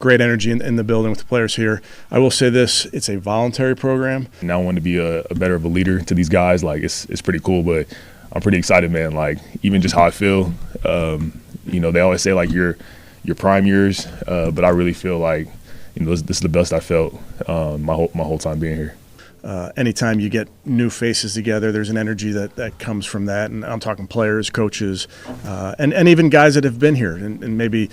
Great energy in the building with the players here. I will say this, it's a voluntary program. And I want to be a better of a leader to these guys. Like, it's pretty cool, but I'm pretty excited, man. Like, even just how I feel, they always say, like, your prime years, but I really feel like, this is the best I felt my whole time being here. Anytime you get new faces together, there's an energy that comes from that. And I'm talking players, coaches, and even guys that have been here and maybe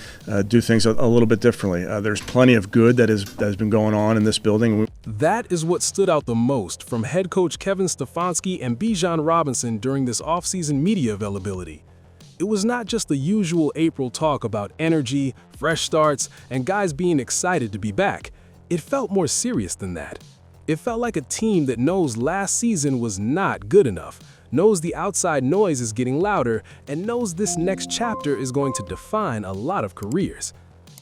do things a little bit differently. There's plenty of good that has been going on in this building. That is what stood out the most from head coach Kevin Stefanski and Bijan Robinson during this offseason media availability. It was not just the usual April talk about energy, fresh starts, and guys being excited to be back. It felt more serious than that. It felt like a team that knows last season was not good enough, knows the outside noise is getting louder, and knows this next chapter is going to define a lot of careers.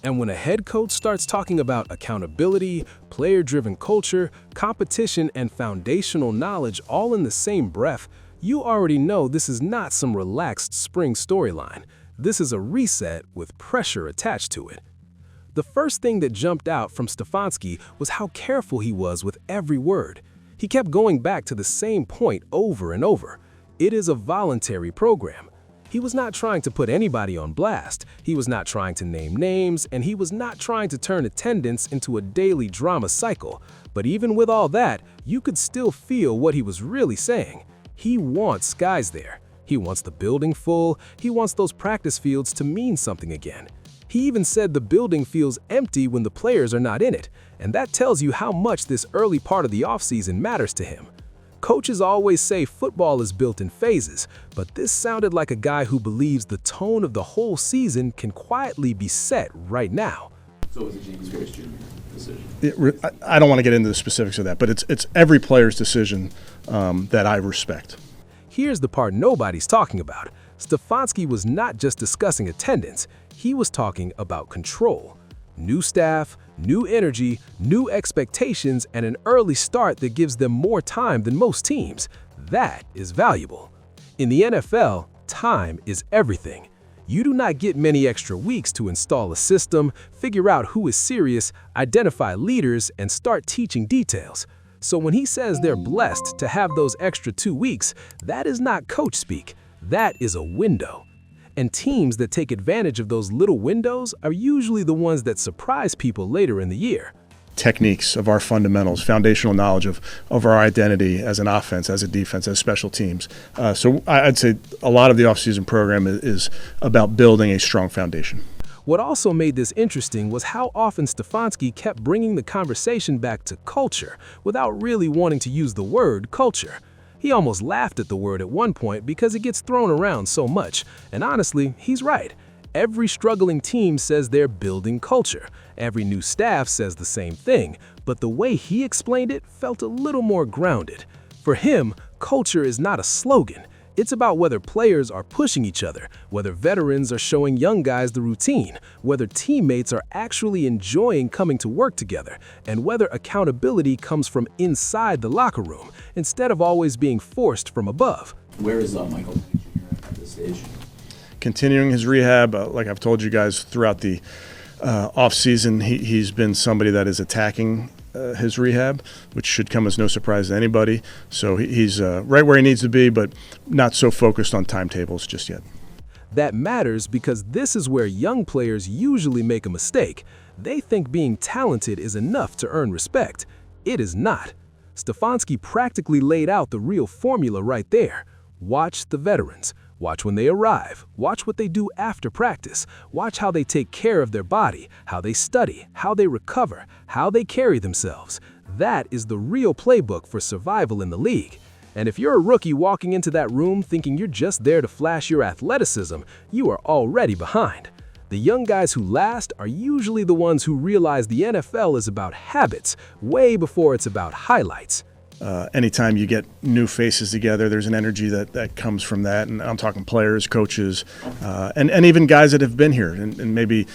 And when a head coach starts talking about accountability, player-driven culture, competition, and foundational knowledge all in the same breath, you already know this is not some relaxed spring storyline. This is a reset with pressure attached to it. The first thing that jumped out from Stefanski was how careful he was with every word. He kept going back to the same point over and over. It is a voluntary program. He was not trying to put anybody on blast. He was not trying to name names, and he was not trying to turn attendance into a daily drama cycle. But even with all that, you could still feel what he was really saying. He wants guys there. He wants the building full. He wants those practice fields to mean something again. He even said the building feels empty when the players are not in it, and that tells you how much this early part of the offseason matters to him. Coaches always say football is built in phases, but this sounded like a guy who believes the tone of the whole season can quietly be set right now. So was it James Harris Jr.'s decision? I don't want to get into the specifics of that, but it's every player's decision that I respect. Here's the part nobody's talking about. Stefanski was not just discussing attendance. He was talking about control. New staff, new energy, new expectations, and an early start that gives them more time than most teams. That is valuable. In the NFL, time is everything. You do not get many extra weeks to install a system, figure out who is serious, identify leaders, and start teaching details. So when he says they're blessed to have those extra 2 weeks, that is not coach speak. That is a window. And teams that take advantage of those little windows are usually the ones that surprise people later in the year. Techniques of our fundamentals, foundational knowledge of our identity as an offense, as a defense, as special teams. So I'd say a lot of the offseason program is about building a strong foundation. What also made this interesting was how often Stefanski kept bringing the conversation back to culture without really wanting to use the word culture. He almost laughed at the word at one point because it gets thrown around so much, and honestly, he's right. Every struggling team says they're building culture. Every new staff says the same thing, but the way he explained it felt a little more grounded. For him, culture is not a slogan. It's about whether players are pushing each other, whether veterans are showing young guys the routine, whether teammates are actually enjoying coming to work together, and whether accountability comes from inside the locker room instead of always being forced from above. Where is Michael Jr. at this stage? Continuing his rehab, like I've told you guys throughout the offseason, he's been somebody that is attacking his rehab, which should come as no surprise to anybody. So he's right where he needs to be, but not so focused on timetables just yet. That matters because this is where young players usually make a mistake. They think being talented is enough to earn respect. It is not. Stefanski practically laid out the real formula right there. Watch the veterans. Watch when they arrive. Watch what they do after practice. Watch how they take care of their body, how they study, how they recover, how they carry themselves. That is the real playbook for survival in the league. And if you're a rookie walking into that room thinking you're just there to flash your athleticism, you are already behind. The young guys who last are usually the ones who realize the NFL is about habits way before it's about highlights. Anytime you get new faces together, there's an energy that comes from that. And I'm talking players, coaches, and even guys that have been here and maybe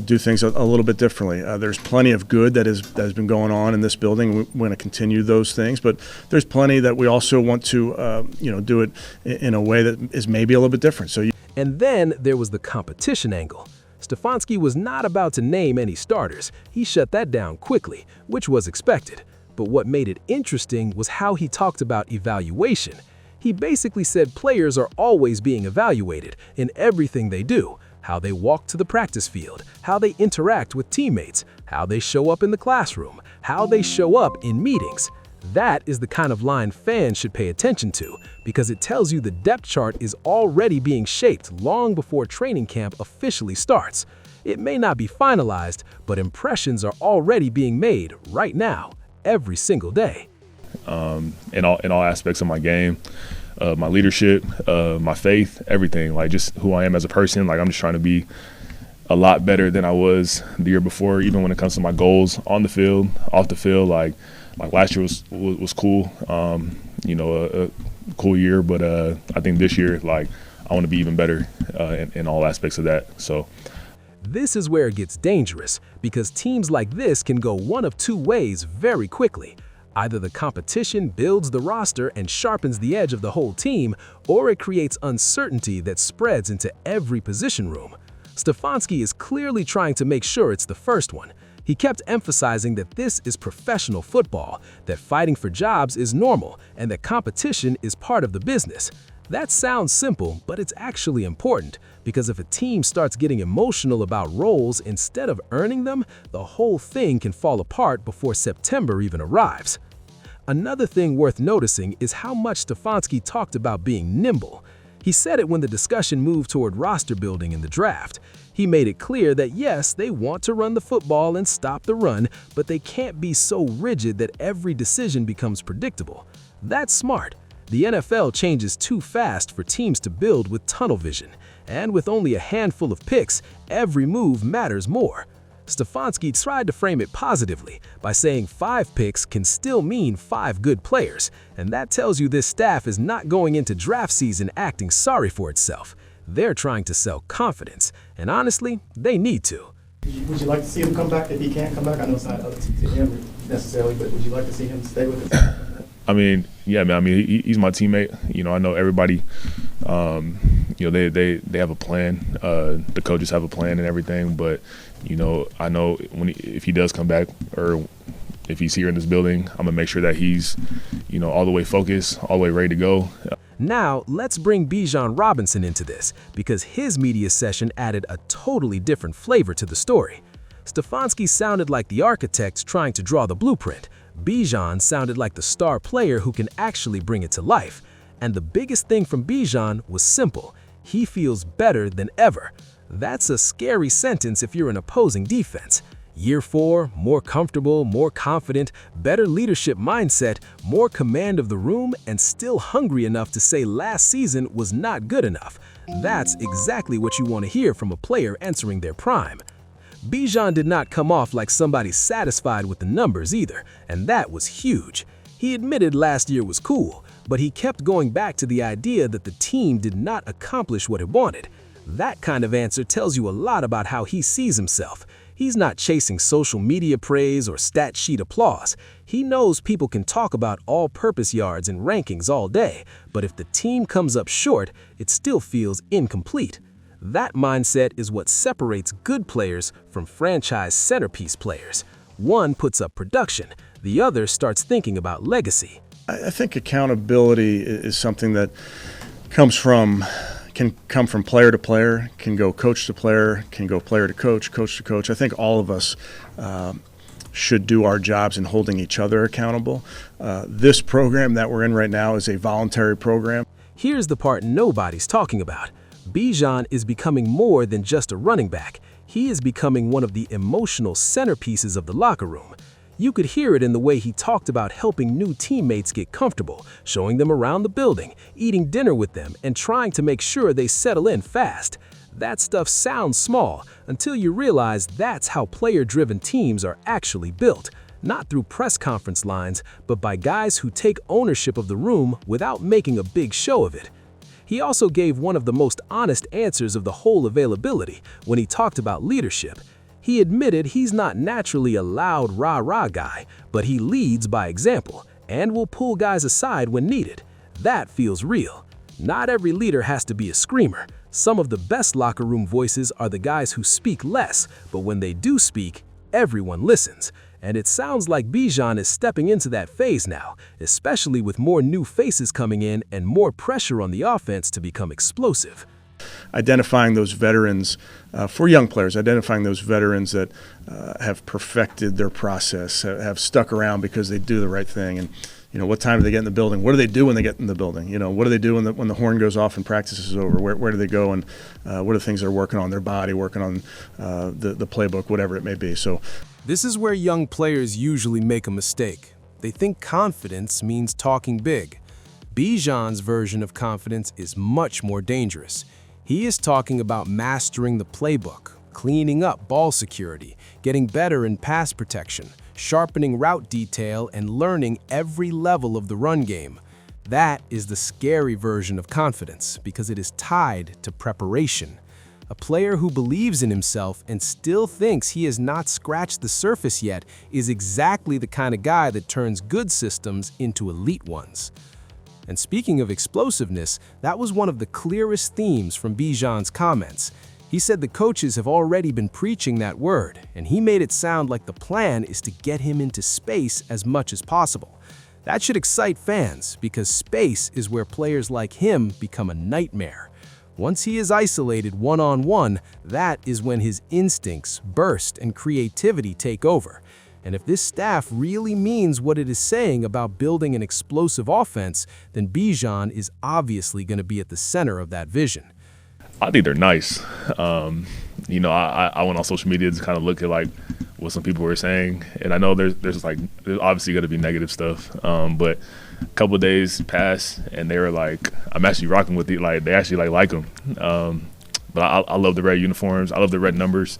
do things a little bit differently. There's plenty of good that has been going on in this building. We want to continue those things, but there's plenty that we also want to do it in a way that is maybe a little bit different. And then there was the competition angle. Stefanski was not about to name any starters. He shut that down quickly, which was expected. But what made it interesting was how he talked about evaluation. He basically said players are always being evaluated in everything they do, how they walk to the practice field, how they interact with teammates, how they show up in the classroom, how they show up in meetings. That is the kind of line fans should pay attention to, because it tells you the depth chart is already being shaped long before training camp officially starts. It may not be finalized, but impressions are already being made right now, every single day. In all aspects of my game, my leadership, my faith, everything, like just who I am as a person. Like I'm just trying to be a lot better than I was the year before, even when it comes to my goals on the field, off the field. Like last year was cool, a cool year, but I think this year, like I want to be even better in all aspects of that. So. This is where it gets dangerous, because teams like this can go one of two ways very quickly. Either the competition builds the roster and sharpens the edge of the whole team, or it creates uncertainty that spreads into every position room. Stefanski is clearly trying to make sure it's the first one. He kept emphasizing that this is professional football, that fighting for jobs is normal, and that competition is part of the business. That sounds simple, but it's actually important, because if a team starts getting emotional about roles instead of earning them, the whole thing can fall apart before September even arrives. Another thing worth noticing is how much Stefanski talked about being nimble. He said it when the discussion moved toward roster building in the draft. He made it clear that yes, they want to run the football and stop the run, but they can't be so rigid that every decision becomes predictable. That's smart. The NFL changes too fast for teams to build with tunnel vision, and with only a handful of picks, every move matters more. Stefanski tried to frame it positively by saying 5 picks can still mean 5 good players, and that tells you this staff is not going into draft season acting sorry for itself. They're trying to sell confidence, and honestly, they need to. Would you like to see him come back if he can come back? I know it's not up to him necessarily, but would you like to see him stay with us? I mean, yeah, man. I mean, he's my teammate. I know everybody. They have a plan. The coaches have a plan and everything. But I know if he does come back, or if he's here in this building, I'm gonna make sure that he's, all the way focused, all the way ready to go. Now, let's bring Bijan Robinson into this, because his media session added a totally different flavor to the story. Stefanski sounded like the architect trying to draw the blueprint. Bijan sounded like the star player who can actually bring it to life. And the biggest thing from Bijan was simple. He feels better than ever. That's a scary sentence if you're an opposing defense. Year 4, more comfortable, more confident, better leadership mindset, more command of the room, and still hungry enough to say last season was not good enough. That's exactly what you want to hear from a player entering their prime. Bijan did not come off like somebody satisfied with the numbers either, and that was huge. He admitted last year was cool, but he kept going back to the idea that the team did not accomplish what it wanted. That kind of answer tells you a lot about how he sees himself. He's not chasing social media praise or stat sheet applause. He knows people can talk about all-purpose yards and rankings all day, but if the team comes up short, it still feels incomplete. That mindset is what separates good players from franchise centerpiece players. One puts up production, the other starts thinking about legacy. I think accountability is something that can come from player to player, can go coach to player, can go player to coach, coach to coach. I think all of us should do our jobs in holding each other accountable. This program that we're in right now is a voluntary program. Here's the part nobody's talking about. Bijan is becoming more than just a running back. He is becoming one of the emotional centerpieces of the locker room. You could hear it in the way he talked about helping new teammates get comfortable, showing them around the building, eating dinner with them, and trying to make sure they settle in fast. That stuff sounds small until you realize that's how player-driven teams are actually built, not through press conference lines, but by guys who take ownership of the room without making a big show of it. He also gave one of the most honest answers of the whole availability when he talked about leadership. He admitted he's not naturally a loud rah-rah guy, but he leads by example and will pull guys aside when needed. That feels real. Not every leader has to be a screamer. Some of the best locker room voices are the guys who speak less, but when they do speak, everyone listens. And it sounds like Bijan is stepping into that phase now, especially with more new faces coming in and more pressure on the offense to become explosive. Identifying those veterans for young players, identifying those veterans that have perfected their process, have stuck around because they do the right thing. And, what time do they get in the building? What do they do when they get in the building? What do they do when the horn goes off and practice is over? Where do they go, and what are the things they're working on, their body, working on the playbook, whatever it may be. So this is where young players usually make a mistake. They think confidence means talking big. Bijan's version of confidence is much more dangerous. He is talking about mastering the playbook, cleaning up ball security, getting better in pass protection, sharpening route detail, and learning every level of the run game. That is the scary version of confidence because it is tied to preparation. A player who believes in himself and still thinks he has not scratched the surface yet is exactly the kind of guy that turns good systems into elite ones. And speaking of explosiveness, that was one of the clearest themes from Bijan's comments. He said the coaches have already been preaching that word, and he made it sound like the plan is to get him into space as much as possible. That should excite fans, because space is where players like him become a nightmare. Once he is isolated one-on-one, that is when his instincts burst and creativity take over. And if this staff really means what it is saying about building an explosive offense, then Bijan is obviously going to be at the center of that vision. I think they're nice. I went on social media to kind of look at like what some people were saying, and I know there's obviously going to be negative stuff, but a couple of days passed, and they were like, I'm actually rocking with it. Like they actually like them. But I love the red uniforms. I love the red numbers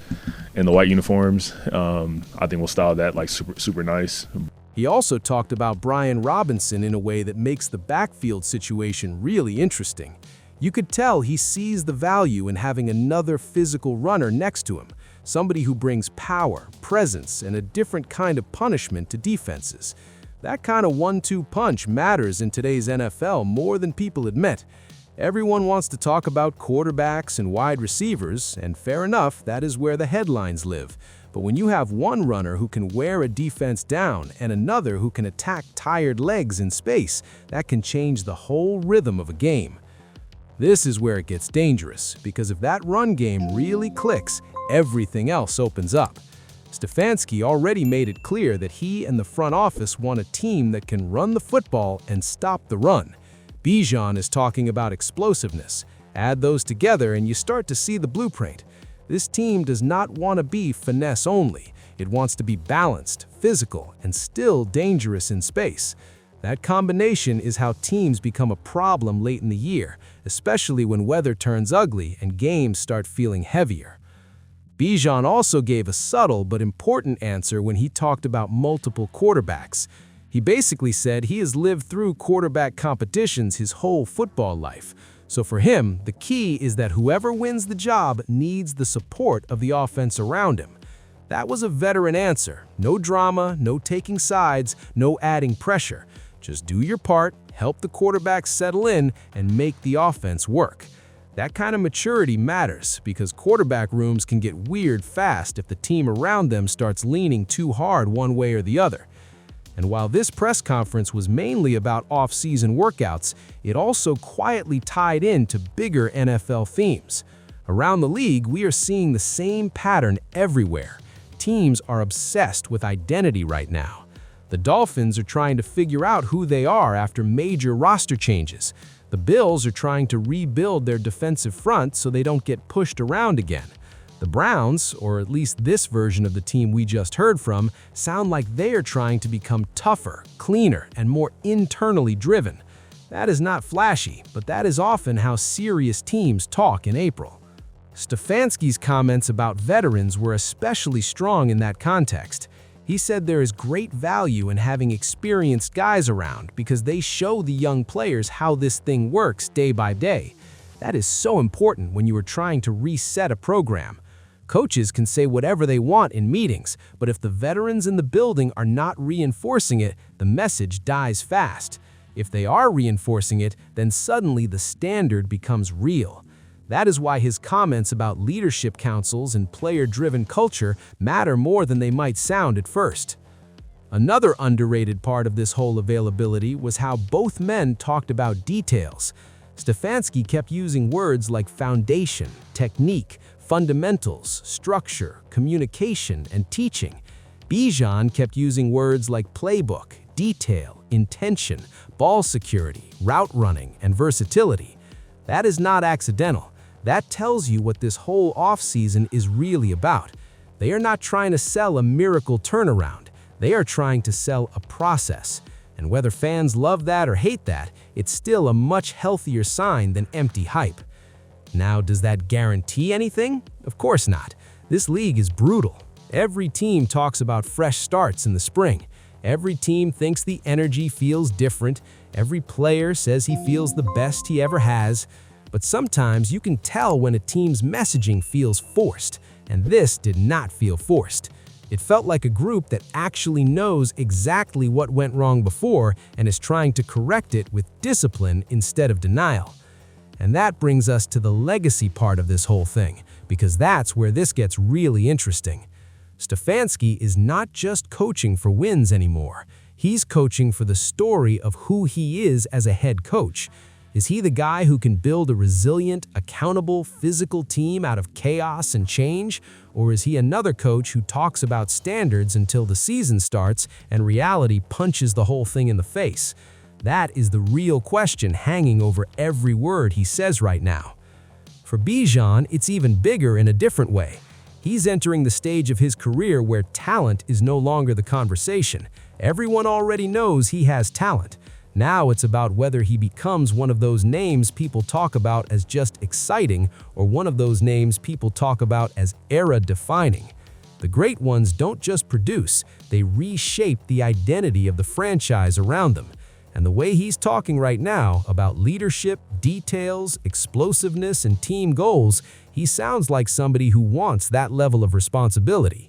and the white uniforms. I think we'll style that like super nice. He also talked about Bijan Robinson in a way that makes the backfield situation really interesting. You could tell he sees the value in having another physical runner next to him, somebody who brings power, presence, and a different kind of punishment to defenses. That kind of 1-2 punch matters in today's NFL more than people admit. Everyone wants to talk about quarterbacks and wide receivers, and fair enough, that is where the headlines live. But when you have one runner who can wear a defense down and another who can attack tired legs in space, that can change the whole rhythm of a game. This is where it gets dangerous, because if that run game really clicks, everything else opens up. Stefanski already made it clear that he and the front office want a team that can run the football and stop the run. Bijan is talking about explosiveness. Add those together and you start to see the blueprint. This team does not want to be finesse only. It wants to be balanced, physical, and still dangerous in space. That combination is how teams become a problem late in the year, especially when weather turns ugly and games start feeling heavier. Bijan also gave a subtle but important answer when he talked about multiple quarterbacks. He basically said he has lived through quarterback competitions his whole football life. So for him, the key is that whoever wins the job needs the support of the offense around him. That was a veteran answer. No drama, no taking sides, no adding pressure. Just do your part, help the quarterback settle in, and make the offense work. That kind of maturity matters because quarterback rooms can get weird fast if the team around them starts leaning too hard one way or the other. And while this press conference was mainly about off-season workouts, it also quietly tied into bigger NFL themes. Around the league, we are seeing the same pattern everywhere. Teams are obsessed with identity right now. The Dolphins are trying to figure out who they are after major roster changes. The Bills are trying to rebuild their defensive front so they don't get pushed around again. The Browns, or at least this version of the team we just heard from, sound like they are trying to become tougher, cleaner, and more internally driven. That is not flashy, but that is often how serious teams talk in April. Stefanski's comments about veterans were especially strong in that context. He said there is great value in having experienced guys around because they show the young players how this thing works day by day. That is so important when you are trying to reset a program. Coaches can say whatever they want in meetings, but if the veterans in the building are not reinforcing it, the message dies fast. If they are reinforcing it, then suddenly the standard becomes real. That is why his comments about leadership councils and player-driven culture matter more than they might sound at first. Another underrated part of this whole availability was how both men talked about details. Stefanski kept using words like foundation, technique, fundamentals, structure, communication, and teaching. Bijan kept using words like playbook, detail, intention, ball security, route running, and versatility. That is not accidental. That tells you what this whole offseason is really about. They are not trying to sell a miracle turnaround. They are trying to sell a process. And whether fans love that or hate that, it's still a much healthier sign than empty hype. Now, does that guarantee anything? Of course not. This league is brutal. Every team talks about fresh starts in the spring. Every team thinks the energy feels different. Every player says he feels the best he ever has. But sometimes you can tell when a team's messaging feels forced, and this did not feel forced. It felt like a group that actually knows exactly what went wrong before and is trying to correct it with discipline instead of denial. And that brings us to the legacy part of this whole thing, because that's where this gets really interesting. Stefanski is not just coaching for wins anymore. He's coaching for the story of who he is as a head coach. Is he the guy who can build a resilient, accountable, physical team out of chaos and change? Or is he another coach who talks about standards until the season starts and reality punches the whole thing in the face? That is the real question hanging over every word he says right now. For Bijan, it's even bigger in a different way. He's entering the stage of his career where talent is no longer the conversation. Everyone already knows he has talent. Now it's about whether he becomes one of those names people talk about as just exciting or one of those names people talk about as era-defining. The great ones don't just produce, they reshape the identity of the franchise around them. And the way he's talking right now about leadership, details, explosiveness, and team goals, he sounds like somebody who wants that level of responsibility.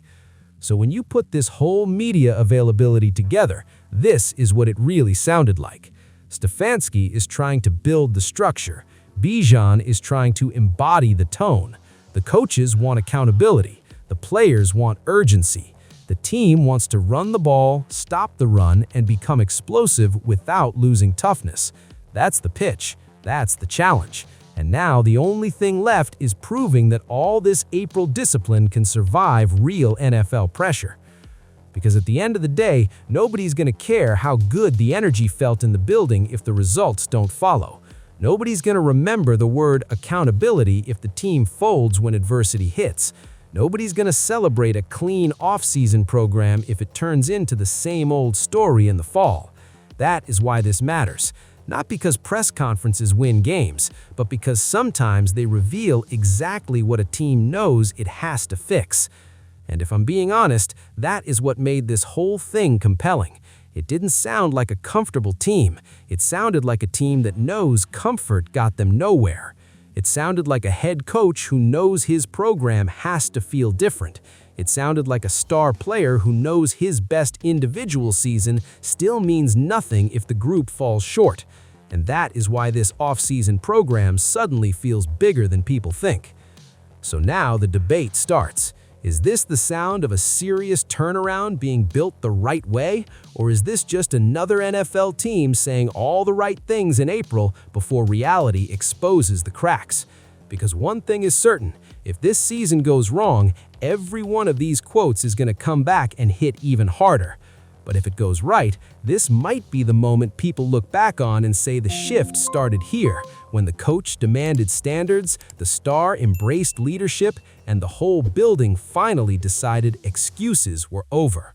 So when you put this whole media availability together, this is what it really sounded like. Stefanski is trying to build the structure. Bijan is trying to embody the tone. The coaches want accountability. The players want urgency. The team wants to run the ball, stop the run, and become explosive without losing toughness. That's the pitch. That's the challenge. And now the only thing left is proving that all this April discipline can survive real NFL pressure. Because at the end of the day, nobody's going to care how good the energy felt in the building if the results don't follow. Nobody's going to remember the word accountability if the team folds when adversity hits. Nobody's going to celebrate a clean off-season program if it turns into the same old story in the fall. That is why this matters. Not because press conferences win games, but because sometimes they reveal exactly what a team knows it has to fix. And if I'm being honest, that is what made this whole thing compelling. It didn't sound like a comfortable team. It sounded like a team that knows comfort got them nowhere. It sounded like a head coach who knows his program has to feel different. It sounded like a star player who knows his best individual season still means nothing if the group falls short. And that is why this off-season program suddenly feels bigger than people think. So now the debate starts. Is this the sound of a serious turnaround being built the right way? Or is this just another NFL team saying all the right things in April before reality exposes the cracks? Because one thing is certain, if this season goes wrong, every one of these quotes is going to come back and hit even harder. But if it goes right, this might be the moment people look back on and say the shift started here, when the coach demanded standards, the star embraced leadership, and the whole building finally decided excuses were over.